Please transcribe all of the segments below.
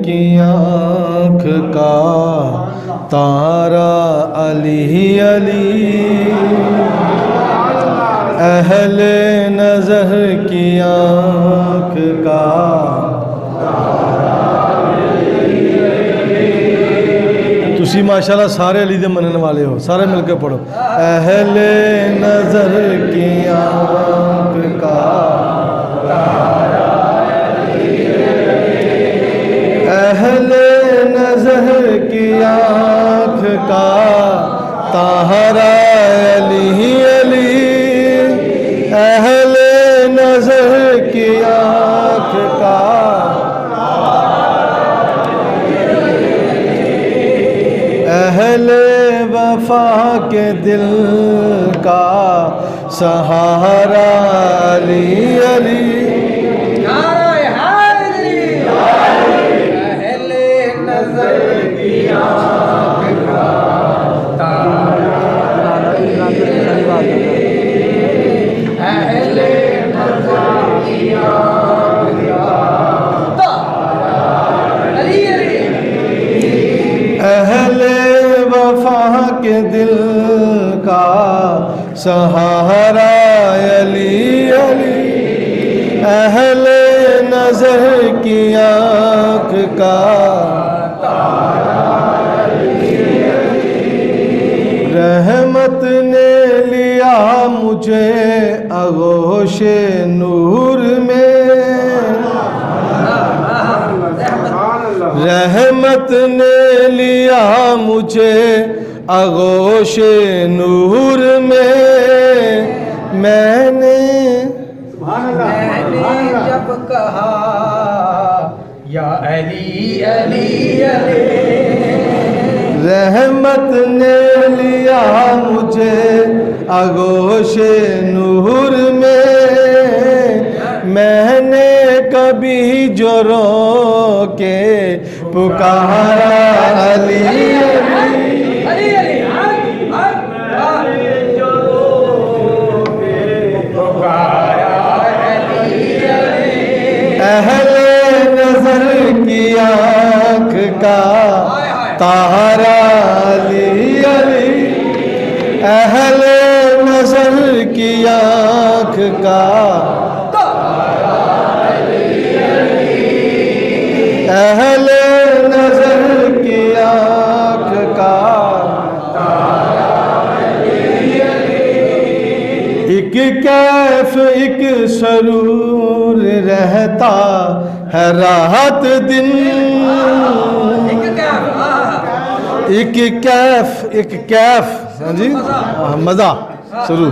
की आँख का तारा अली अली, अहले नजर की आँख का तुसी माशाल्लाह सारे अली दे मनन वाले हो, सारे मिलकर पढ़ो। अहले नजर की आँख का अहले नजर की आँख का तारा अली अली, अहले नजर की आँख का अहले वफा के दिल का सहारा अली अली, के दिल का सहारा अली अली, अहले नजर की आँख का रहमत ने लिया मुझे आगोशे नूर में, रहमत ने लिया मुझे आगोशे नूर में। मैंने जब कहा या अली अली अली, रहमत ने लिया मुझे आगोशे नूर में। मैंने कभी जो रो के पुकारा अली अली अली जो रो के पुकारा अली अली, अहले नजर की आँख का तारा अली अली, अहले नजर की आँख का अहले नजर की आँख का एक कैफ एक सरूर रहता है राहत दिन, एक कैफ हाँ जी मज़ा शुरू,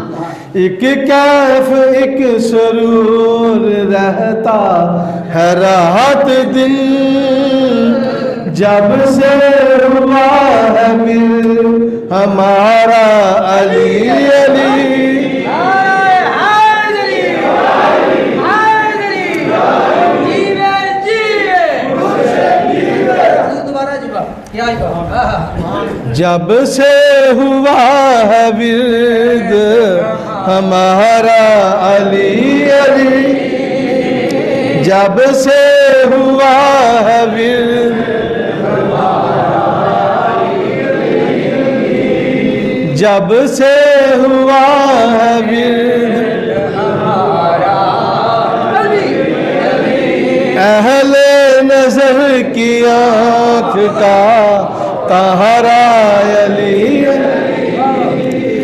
एक कैफ एक सरूर रहता है राहत दिन, जब से हुआ है मिल हमारा अली अली। जब से हुआ है विर्द हमारा अली अली, जब से हुआ है विर्द, जब से हुआ है विर्द अहले नजर की आँख का तारा अली,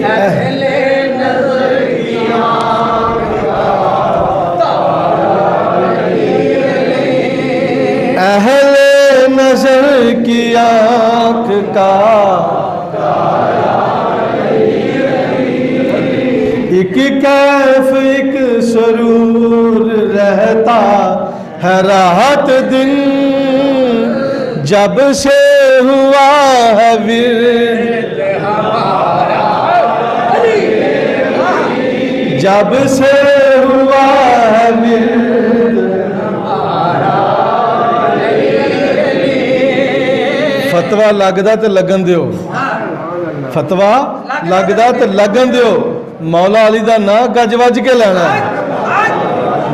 अहले नजर की आँख का तारा अली, अहले नजर की आँख का एक कैफ एक सरूर रहता है राहत दिन, जब से हुआ है विर्द हमारा, जब से हुआ है विर्द फतवा लगदा ते लगन दियो, फतवा लगदा ते लगन दियो। मौला अली दा नाम गज वज के लेना है,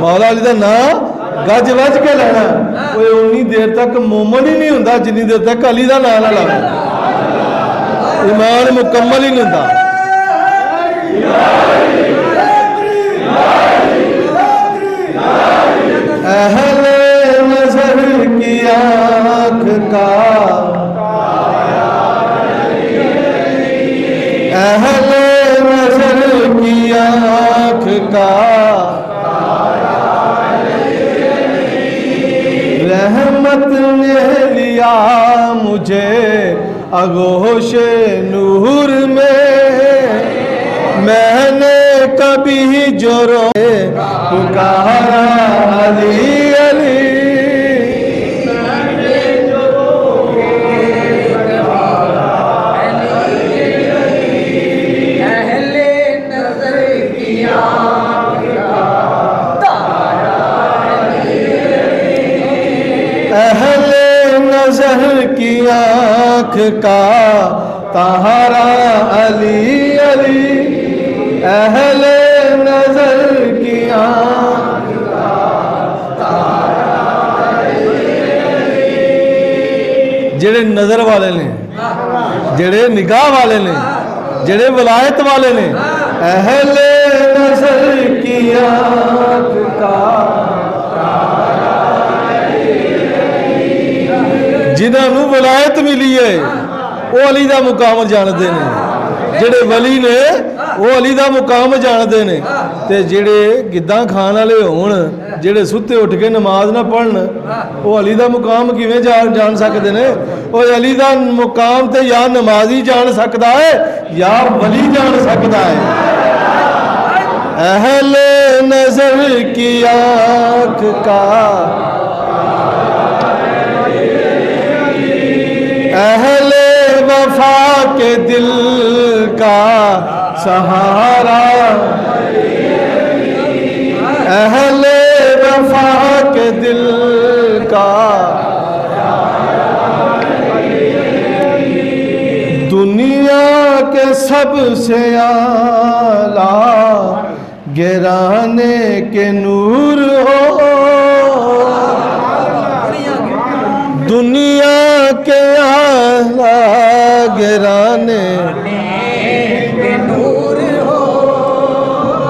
मौला अली दा नाम गज वज के लेना वो उन्नी देर तक मोमन ही नहीं होंदा जिन्नी देर तक अली का नाम ना लावे ईमान मुकम्मल ही नहीं होंदा अहले नजर की आँख का अहले नजर की आँख का रहमत ने लिया मुझे आगोश नूर में मैंने कभी जोरो पुकारा अली अली अहले नजर की आँख का तारा अली अली अहले नजर की आँख का तारा जेड़े नजर वाले ने जेड़े निगाह वाले ने जेड़े विलायत वाले ने अहले नजर की आँख का जिन्होंने विलायत मिली है वो अली का मुकाम जानते हैं जेड़े वली ने वो अली का मुकाम जानते हैं ते जेड़े गिद्दा खान वाले होण जेड़े सुते उठ के नमाज ना पढ़न वो अली का मुकाम किवें जान सकते हैं वो अली का मुकाम तो या नमाजी जान सकता है या वली जान सकता है अहले नजर की आँख का अहले वफा के दिल का सहारा अहले वफा के दिल का दुनिया के सबसे आला गिराने के नूर हो दुनिया के आला गिराने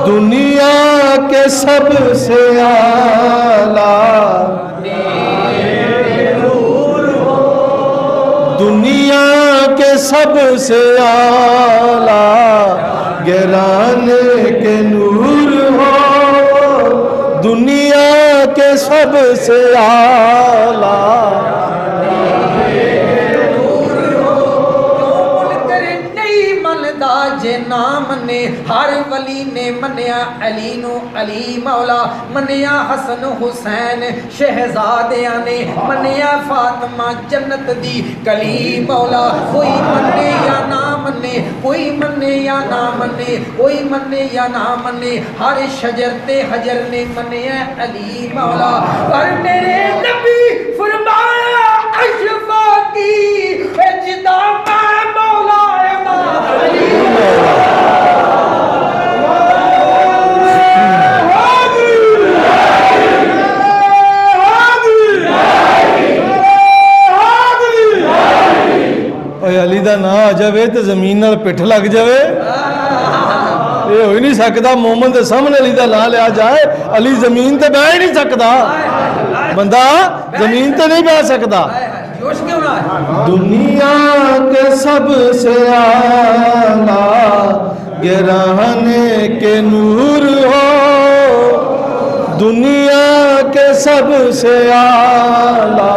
दुनिया के सबसे आला दुनिया के सबसे आला गिराने के नूर हो दुनिया के सबसे आला जे नाम ने हर वली ने मनिया अली नु अली मौला मनिया हसन हुसैन शहजादिया ने मनिया फातिमा जन्नत दी कली मौला कोई मने या ना मने कोई मने या ना मने कोई मने या ना मने हर शजर ते हजर ने मनिया अली मौला पर मेरे नबी फरमाया अशफा की जिदा मैं मौला अली अली का ना आ जाए तो जमीन नाल पिठ लग जाए ये हो ही नहीं सकता मोमन के सामने अली का ना लिया जाए अली जमीन ते बह ही नहीं सकता बंदा जमीन ते नहीं बह सकता दुनिया के सबसे आला गिराने के नूर हो दुनिया के सबसे आला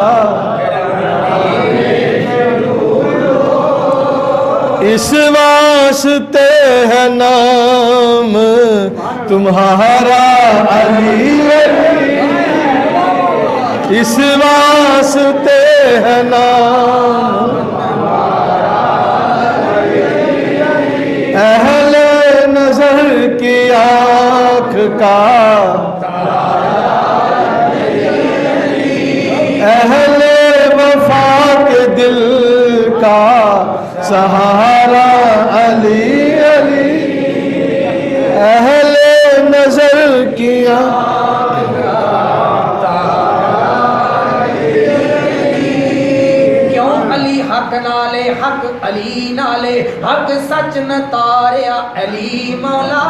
इस वास्ते है नाम तुम्हारा अली इस वास्ते है नाम अहले नजर की आँख का अहले वफा के दिल का सहारा अली अली अहले नजर की आँख का हक नाले हक अली नाले हक सच न तारिया अली मौला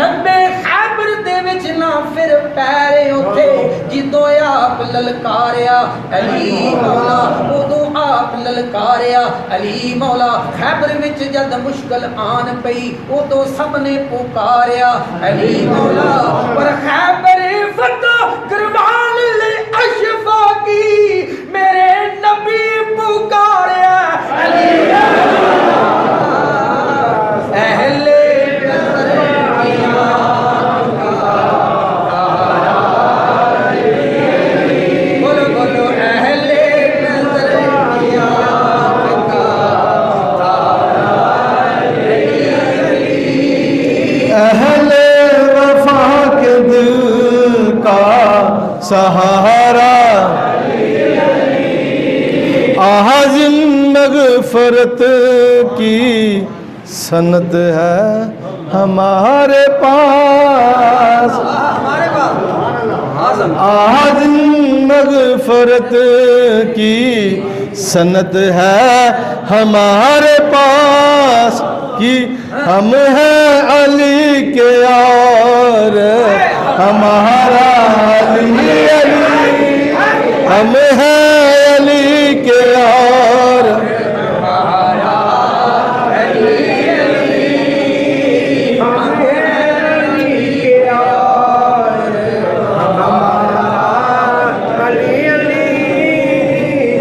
लंबे खैबर दे विच ना फिर पैरे उथे जिदों आप ललकारिया अली मौला उदों आप ललकारिया अली मौला खैबर विच जद मुश्किल आन पई उदों सबने पुकारिया अली मौला पर खैबर फतह करवान ले अशफा की मेरे नबी पुकारिया अली अहले बोलो बोलो अहले अहले वफा के दिल का सहारा आज़िम मग़फ़रत की सनत है हमारे पास आज़िम मग़फ़रत की सनत है हमारे पास कि हम हैं अली के और हमारा अली अली हम हैं अली के और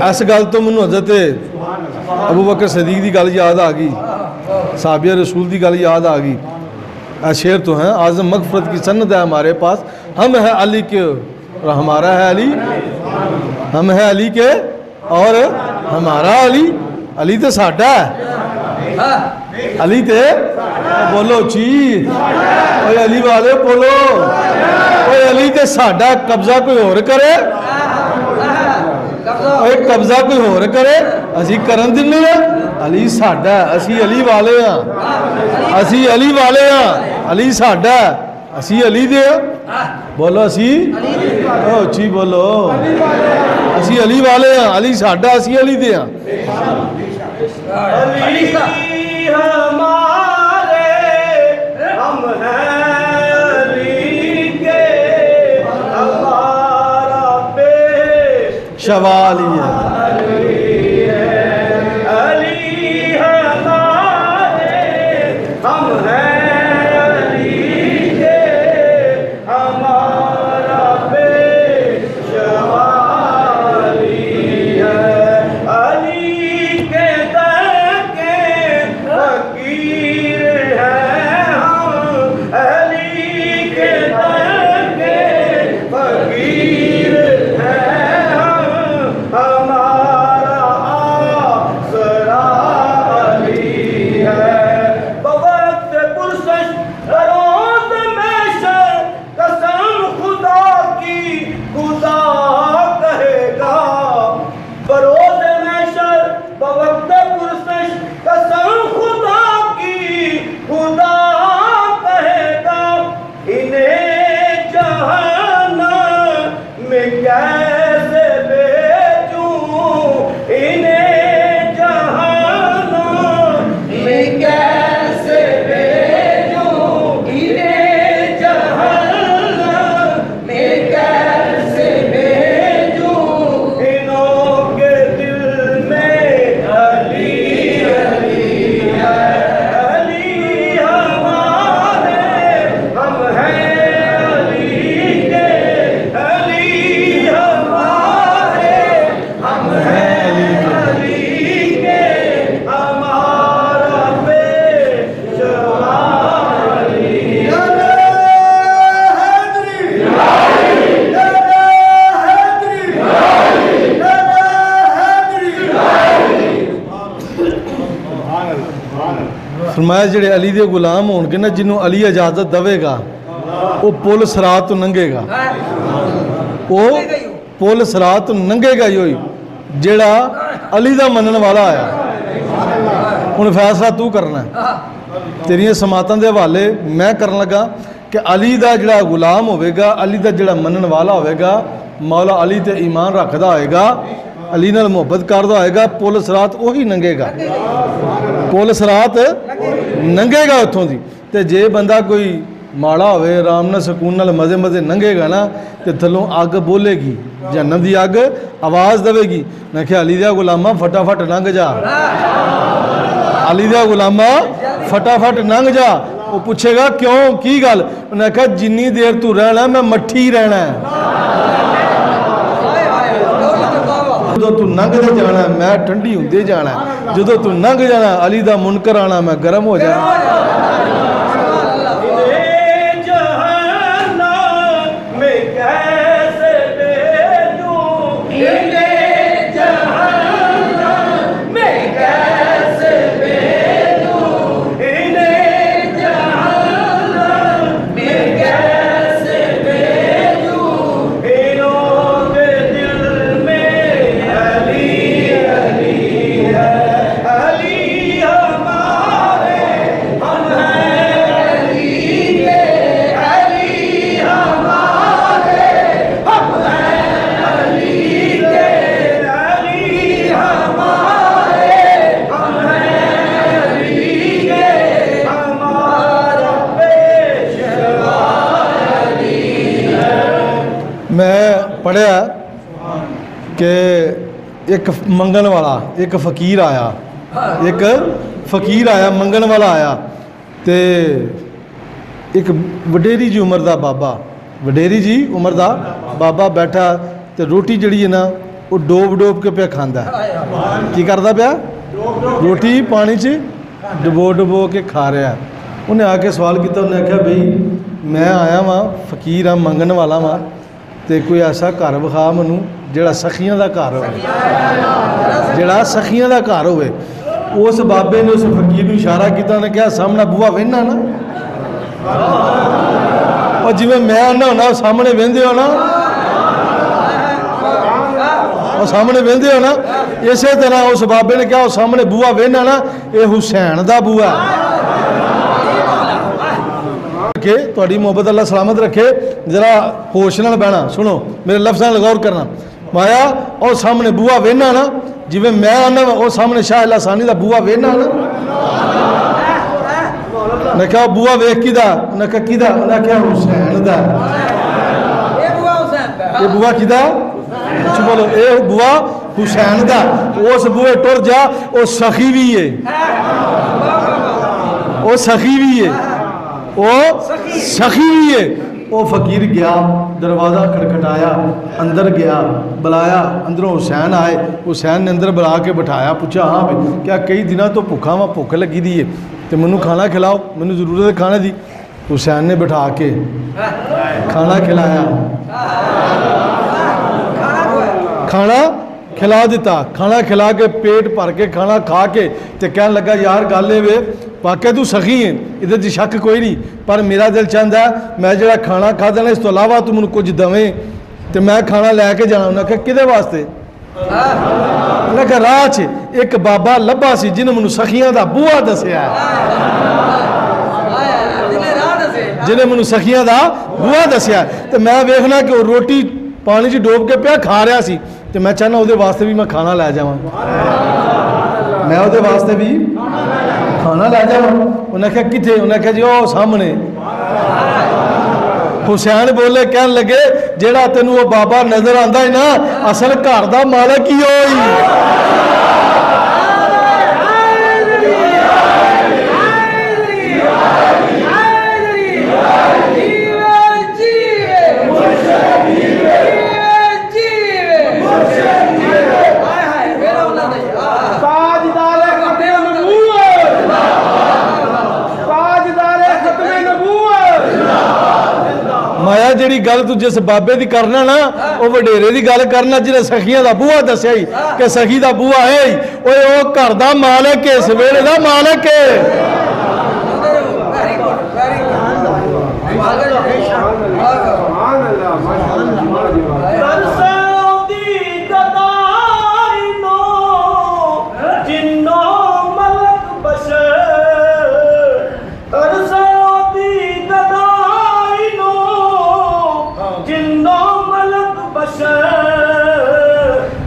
इस गल तो मैनू हज़रत अबू बकर सदीक की गल याद आ गई साहबिया रसूल की गल याद आ गई शेर तो हैं आज़म मग़फ़रत की सन्नत है हमारे पास हम हैं अली के और हमारा है अली हम हैं अली के और हमारा अली अली तो साडा है अली ते बोलो ची ओए अली वाले बोलो ओए अली ते साडा कब्जा कोई और करे ओए कब्जा कोई होर करे असी करन दिन्ने अली साडा असी अली वाले हाँ असी अली वाले हाँ अली साडा असी अली दे बोलो असी ची बोलो असी अली वाले हाँ अली साडा असी अली दे हाँ हमारे हम हैं अली के हमारा पेश शवाली है अली हमारे हम हैं अली के हमारा पेशवाली है अली के दर के फकीर हैं हम अली के दर के फकीर हैं हम हमारा आसरा अली है बवक्त पुरसश रोज़ महशर कसम खुदा की खुदा कहेगा बरोज़ महशर बवक्त पुरसश कसम खुदा की खुदा कहेगा इन्हें जहन्नम में कैसे भेजूं इन्हें जहन्नम में कैसे भेजूं इन्हें जहन्नम में कैसे भेजूं इन्हों के दिल में अली अली है अली हमारे हम हैं अली के अली हमारे हम हैं अली के हमारा पेशवा अली फरमाया जेड़े अली दे गुलाम होणगे ना जिन्हों अली इजाजत देवेगा वो पुल सरात तो नंगेगा वो पुल सरात तो नंगेगा ही जेड़ा अली दा मनन वाला आया हुण फैसला तू करना है तेरियां समातां दे हवाले मैं करन लगा कि अली दा जेड़ा गुलाम होवेगा अली दा जेड़ा मनन वाला होवेगा मौला अली ते ईमान रखदा होएगा अली नाल मुहब्बत करदा होएगा पुल सरात उही लंघेगा, पुल सरात लंघेगा उत्थों दी। ते जे बंदा कोई माड़ा होवे आराम नाल सकून नाल मजे मजे लंघेगा ना ते थल्लों अग बोलेगी, जहन्नम दी अग आवाज़ देवेगी। मैं क्या अली दा गुलामा फटाफट लंघ जा, अली दा गुलामा फटाफट लंघ जा। वो पूछेगा क्यों की गल, उन्हें कहा जिन्नी देर तू रहना मैं मट्ठी रहना है, जो तू लंघते जाना मैं ठंडी होंदे जाना, जो तू लंघ जाना अली दा मुनकर आना मैं गर्म हो जाना। मैं पढ़िया कि एक मंगन वाला एक फ़कीर आया, एक फ़कीर आया मंगन वाला आया, तो एक वडेरी जी उम्र का बाबा, वडेरी जी उम्र का बाबा बैठा तो रोटी जड़ी है ना वो डोब डोब के पे खांदा, की करता पाया रोटी पानी च डबो डबो के खा रहा है। उन्हें आके सवाल किया, उन्हें आख्या बई मैं आया वहाँ फ़कीर हाँ मंगन वाला वहाँ, तो कोई ऐसा घर विखा मैनू जिहड़ा सखियां का घर हो, जिहड़ा सखियां का घर होवे। उस बाबे ने उस फकीर को इशारा किया, उन्हें कहा सामने बूहा वेहना ना, और जिवें मैं आना होना सामने वेंदे हो ना, और सामने वेंदे हो ना, इस तरह उस बाबे ने कहा सामने बूहा वेहना ना, ये हुसैन का बूहा के थोड़ी मोहब्बत अल्लाह सलामत रखे। जरा होश नाल बहना, सुनो मेरे लफ्ज़ां नाल गौर करना। माया और सामने बूहा वेहना ना, जिवें मैं आना और सामने शाह लासानी का बूहा वेहना ना, मैं क्या बूहा वेख किदा, उन्हें कहा किदा, उन्हें क्या हुसैन दा, ये बूहा किदा, कुछ बोलो ये बूहा हुसैन दा। उस बूहे टुर जा, वो सखी भी है, वो सखी भी है, वो सखी भी है। वो फकीर गया, दरवाज़ा खटखटाया, अंदर गया, बुलाया, अंदरों हुसैन आए, हुसैन ने अंदर बुला के बिठाया, पूछा हाँ भाई क्या कई दिनों तो भुखा वहाँ भुख लगी दी है तो मैनू खाना खिलाओ, मैनू जरूरत है खाने की। हुसैन ने बिठा के खाना खिलाया, खाना खिला दिता, खाना खिला के पेट भर के खाना खा के तो कह लगा यार गल वे वाकई तू सखी है, इधर शक कोई नहीं, पर मेरा दिल चाहता है मैं जो खाना खादा ना इस तो इलावा तू मैनू कुछ दवें तो मैं खाना लैके जाना। उन्हें आख्या किहदे वास्ते, उन्हें कहा राह च एक बाबा लभा सी जिन्हें मैनू सखियां का बूहा दसिया, जिन्हें मैनू सखियां का बूहा दसिया, तो मैं वेखना कि वो रोटी पानी च डोब के पिया खा रहा सी, तो मैं चाहना वो वास्ते भी मैं खाना लै जावां, मैं वो वास्ते भी खाना लै जावां। उन्हें आख्या किथे, उन्हें आख्या जी ओ सामने। हुसैन बोले कह लगे जेड़ा तेन वो बाबा नजर आता है ना असल घर का मालक ही हो। माया जी गल तू जिस बाबे की करना ना वो वडेरे की गल करना जिन्हें सखियां का बूहा दसिया ही कि सखी का बूहा है वो घर का मालक है, इस वेले का मालक है।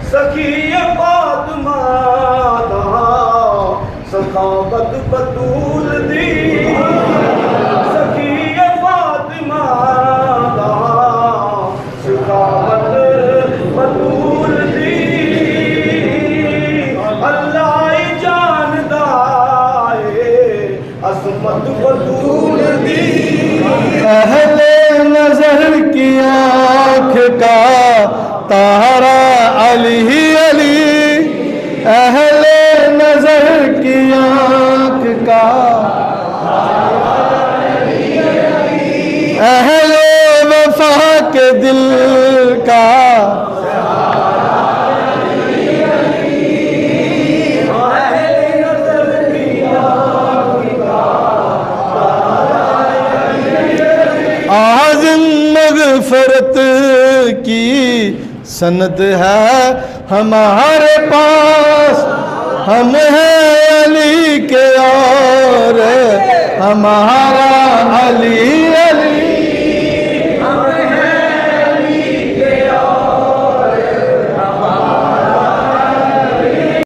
सखी फातिमा दा सखावत बतूल दी सखी फातिमा दा सखावत बतूल दी अल्लाह ही जानदा है असमत बतूल दी अहले नजर की आँख का तारा अली अली अहले नजर की आँख का अहले वफा के दिल का आज़िम मग़फ़िरत की सनद है हमारे पास हम हैं अली के और हमारा अली